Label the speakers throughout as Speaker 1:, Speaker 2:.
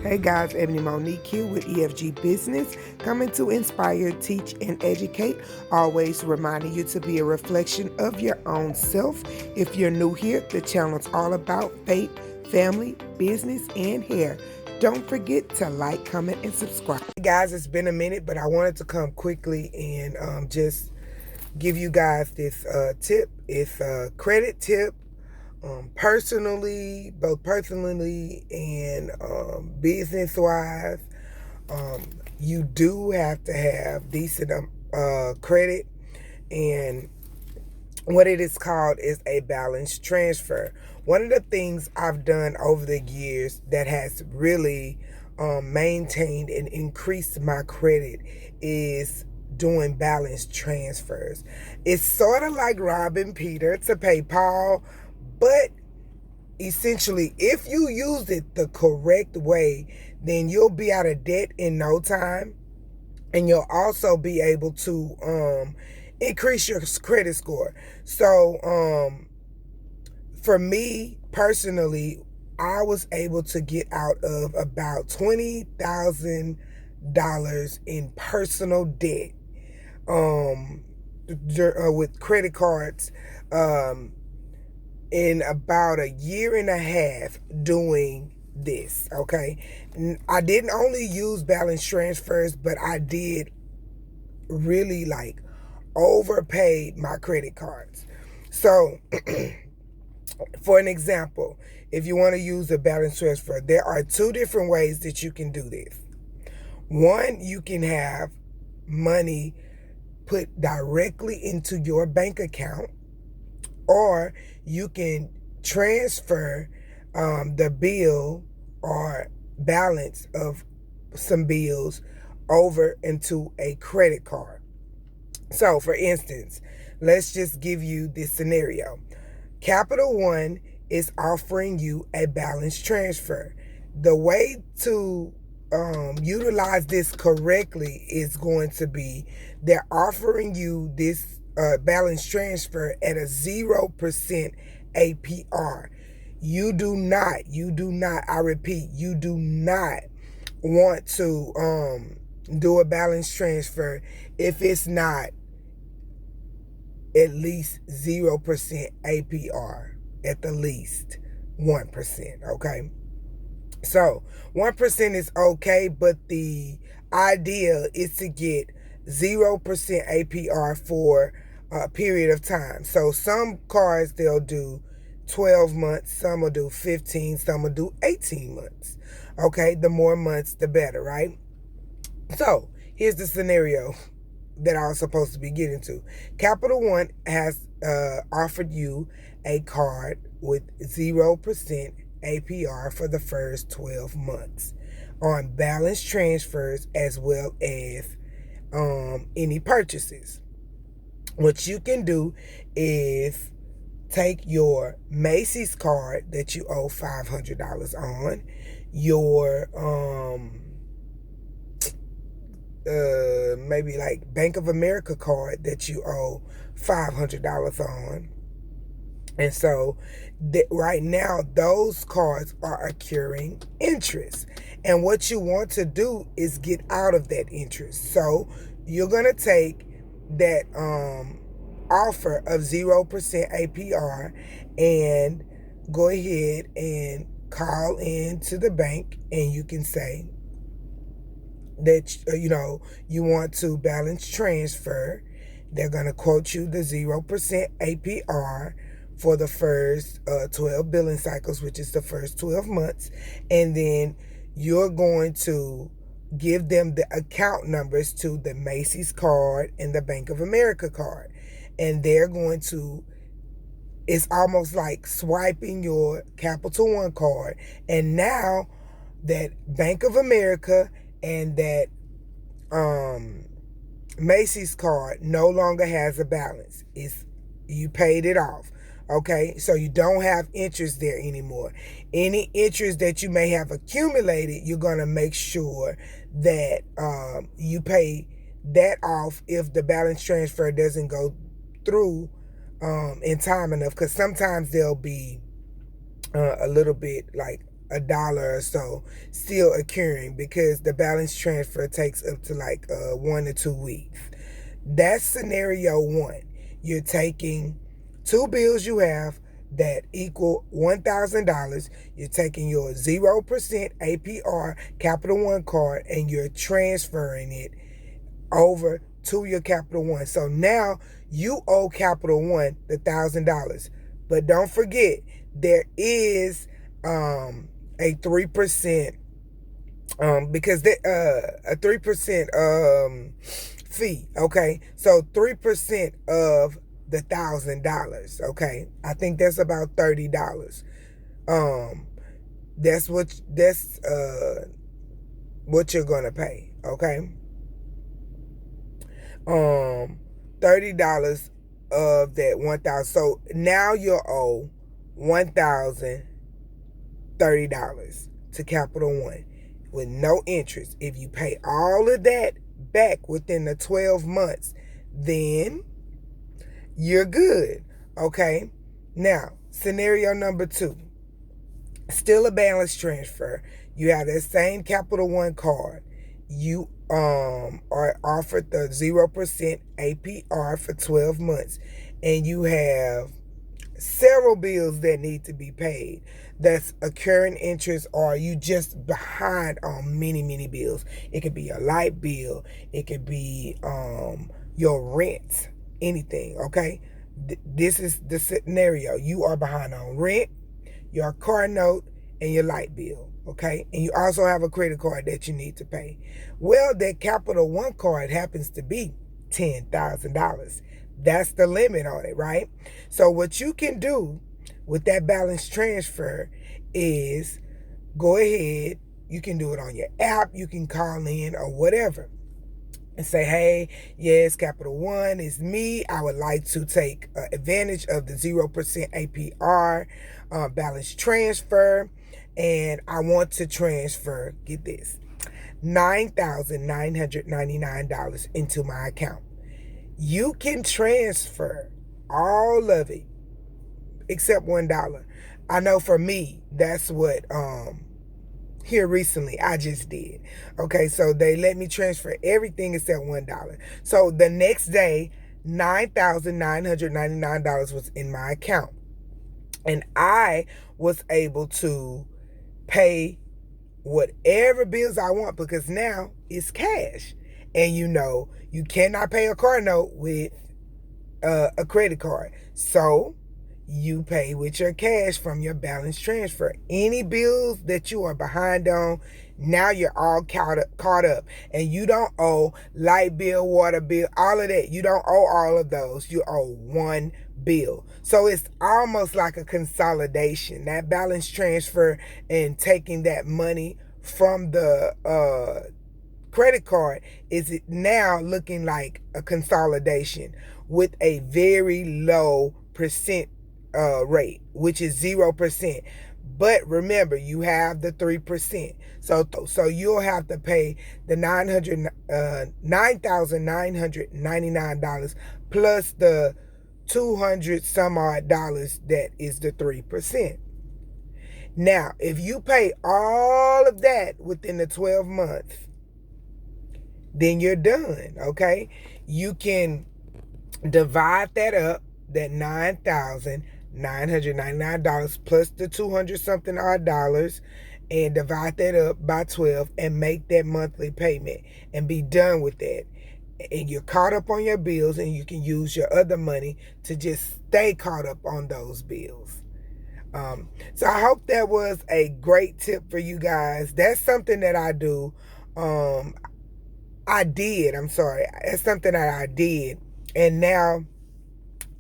Speaker 1: Hey guys, Ebony Monique here with EFG Business, coming to inspire, teach, and educate. Always reminding you to be a reflection of your own self. If you're new here, the channel's all about faith, family, business, and hair. Don't forget to like, comment, and subscribe. Hey guys, it's been a minute, but I wanted to come quickly and just give you guys this tip. It's a credit tip. Both personally and business-wise, you do have to have decent credit, and what it is called is a balance transfer. One of the things I've done over the years that has really maintained and increased my credit is doing balance transfers. It's sort of like robbing Peter to pay Paul, but essentially, if you use it the correct way, then you'll be out of debt in no time, and you'll also be able to increase your credit score. So, for me personally, I was able to get out of about $20,000 in personal debt with credit cards in about a year and a half doing this. Okay, I didn't only use balance transfers, but I did really overpaid my credit cards. So for an example, if you want to use a balance transfer, there are two different ways that you can do this. One, you can have money put directly into your bank account, or you can transfer the bill or balance of some bills over into a credit card. So, for instance, let's just give you this scenario. Capital One is offering you a balance transfer. The way to utilize this correctly is going to be they're offering you this balance transfer at a 0% APR. You do not, I repeat, you do not want to do a balance transfer if it's not at least 0% APR, at the least 1%, okay? So 1% is okay, but the idea is to get 0% APR for a period of time. So some cards, they'll do 12 months, some will do 15, some will do 18 months. Okay, the more months, the better, right? So here's the scenario that I was supposed to be getting to. Capital One has offered you a card with 0% APR for the first 12 months on balance transfers as well as any purchases. What you can do is take your Macy's card that you owe $500 on, your maybe like Bank of America card that you owe $500 on. And so right now, those cards are accruing interest. And what you want to do is get out of that interest. So you're going to take that offer of 0% APR and go ahead and call in to the bank, and you can say that you want to balance transfer. They're going to quote you the 0% APR for the first 12 billing cycles, which is the first 12 months. And then you're going to give them the account numbers to the Macy's card and the Bank of America card. And they're going to, it's almost like swiping your Capital One card. And now that Bank of America and that Macy's card no longer has a balance. You paid it off. Okay, so you don't have interest there anymore. Any interest that you may have accumulated, you're going to make sure that you pay that off if the balance transfer doesn't go through in time enough, because sometimes they'll be a little bit like a dollar or so still occurring because the balance transfer takes up to like 1 to 2 weeks. That's scenario one. You're taking two bills you have that equal $1,000. You're taking your 0% APR Capital One card and you're transferring it over to your Capital One. So now you owe Capital One the $1,000. But don't forget, there is a 3% because a 3% fee. Okay, so 3% of the $1,000. Okay, I think that's about $30. Um, that's what you're gonna pay. Okay, $30 of that 1,000. So now you'll owe $1,030 to Capital One with no interest. If you pay all of that back within the 12 months, then you're good. Okay. Now, scenario number two, still a balance transfer. You have that same Capital One card. You are offered the 0% APR for 12 months, and you have several bills that need to be paid that's occurring interest, or you just behind on many bills. It could be a light bill, it could be your rent, anything. Okay, this is the scenario. You are behind on rent, your car note, and your light bill. Okay, and you also have a credit card that you need to pay. Well, that Capital One card happens to be $10,000. That's the limit on it, right? So what you can do with that balance transfer is go ahead. You can do it on your app. You can call in or whatever and say, hey, yes, Capital One, is me. I would like to take advantage of the 0% APR balance transfer. And I want to transfer, get this, $9,999 into my account. You can transfer all of it except $1. I know for me, that's what here recently I just did. Okay, so they let me transfer everything except $1. So the next day, $9,999 was in my account. And I was able to pay whatever bills I want because now it's cash. And you cannot pay a car note with a credit card. So you pay with your cash from your balance transfer. Any bills that you are behind on, now you're all caught up. And you don't owe light bill, water bill, all of that. You don't owe all of those. You owe one bill. So it's almost like a consolidation. That balance transfer and taking that money from the credit card is now looking like a consolidation with a very low percent rate, which is 0%. But remember, you have the 3%. So you'll have to pay the $9,999 plus the 200 some odd dollars that is the 3%. Now, if you pay all of that within the 12 months, then you're done. Okay, you can divide that up, that $9,999 plus the 200 something odd dollars, and divide that up by 12 and make that monthly payment and be done with that. And you're caught up on your bills, and you can use your other money to just stay caught up on those bills. So I hope that was a great tip for you guys. That's something that I do. It's something that I did. And now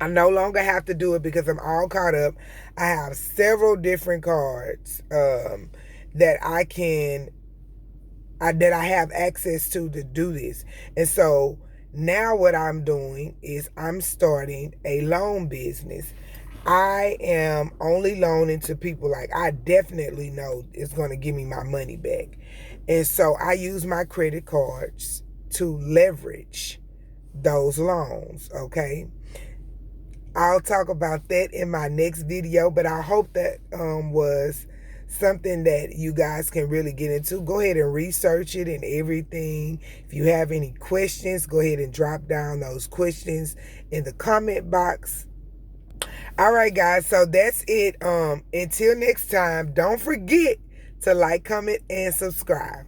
Speaker 1: I no longer have to do it because I'm all caught up. I have several different cards that I have access to do this. And so now what I'm doing is I'm starting a loan business. I am only loaning to people like I definitely know it's going to give me my money back. And so I use my credit cards to leverage those loans, okay? I'll talk about that in my next video, but I hope that was something that you guys can really get into. Go ahead and research it and everything. If you have any questions, go ahead and drop down those questions in the comment box. All right, guys, so that's it. Until next time, don't forget to like, comment, and subscribe.